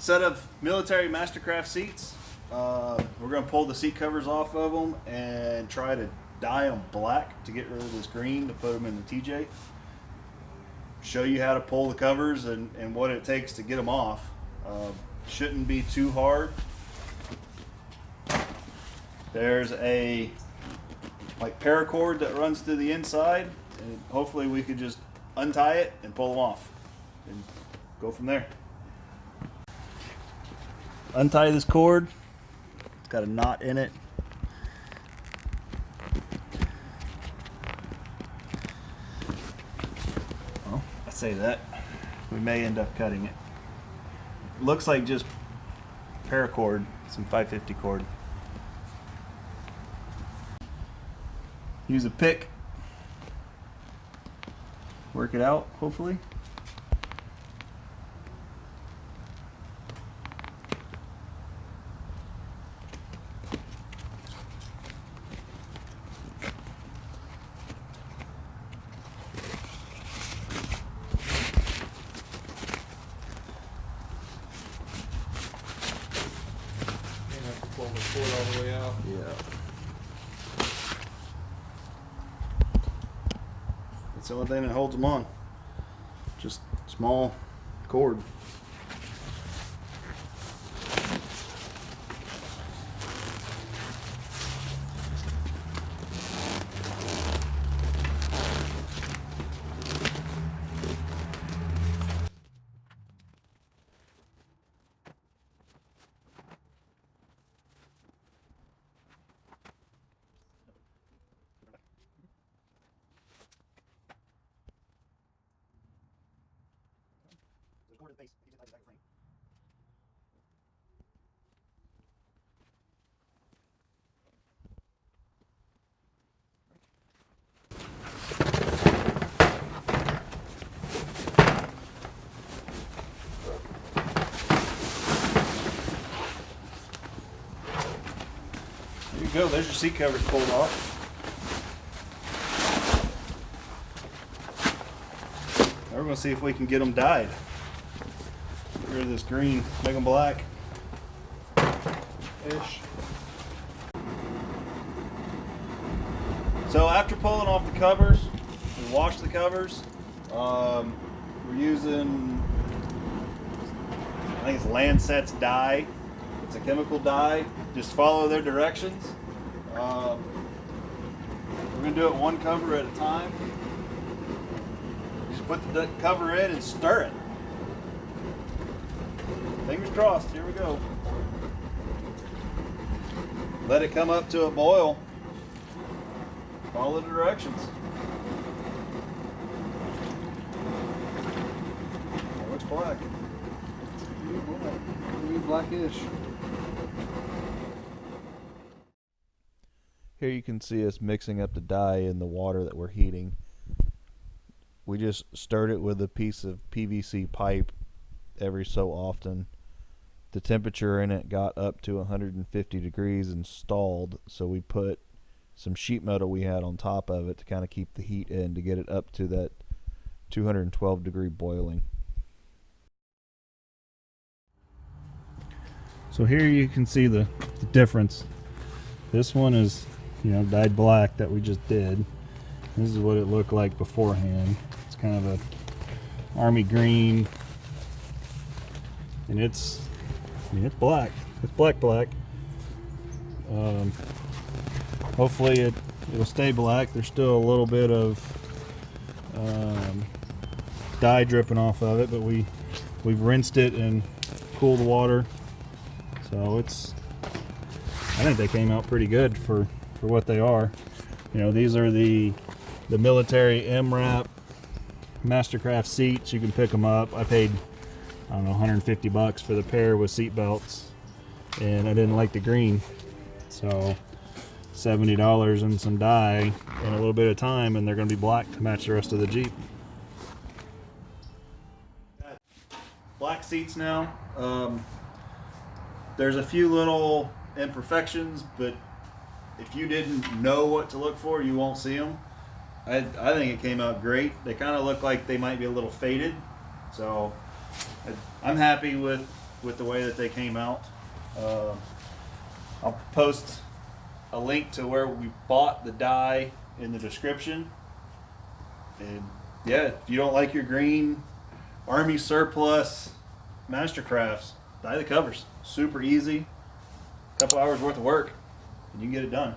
set of military Mastercraft seats. We're going to pull the seat covers off of them and try to dye them black to get rid of this green to put them in the TJ. Show you how to pull the covers and what it takes to get them off. Shouldn't be too hard. There's a paracord that runs through the inside, and hopefully we could just untie it and pull them off and go from there. Untie this cord. It's got a knot in it. Well, I say that. We may end up cutting it. Looks like just paracord, some 550 cord. Use a pick. Work it out, hopefully. Pull the cord all the way out. Yeah. That's the only thing that holds them on. Just small cord. There you go, there's your seat covers pulled off. Now we're going to see if we can get them dyed. Get rid of this green, make them black. Ish. So after pulling off the covers, we washed the covers. We're using, I think it's Lanaset Dye. It's a chemical dye. Just follow their directions. We're going to do it one cover at a time. Just put the cover in and stir it. Fingers crossed. Here we go. Let it come up to a boil. Follow the directions. That looks black. Blackish. Here you can see us mixing up the dye in the water that we're heating. We just stirred it with a piece of PVC pipe every so often. The temperature in it got up to 150 degrees and stalled, so we put some sheet metal we had on top of it to kind of keep the heat in to get it up to that 212 degree boiling. So here you can see the difference. This one is, dyed black that we just did. This is what it looked like beforehand. It's kind of a army green, and it's black. It's black. Hopefully it'll stay black. There's still a little bit of dye dripping off of it, but we've rinsed it and cooled the water. So I think they came out pretty good for what they are. These are the military MRAP Mastercraft seats. You can pick them up. I paid, I don't know, $150 for the pair with seat belts, and I didn't like the green. So $70 and some dye and a little bit of time, and they're going to be black to match the rest of the Jeep. Black seats now. There's a few little imperfections, but if you didn't know what to look for, you won't see them. I think it came out great. They kind of look like they might be a little faded, so I'm happy with with the way that they came out. I'll post a link to where we bought the dye in the description. And yeah, if you don't like your green Army surplus Mastercrafts, dye the covers. Super easy. Couple hours worth of work and you can get it done.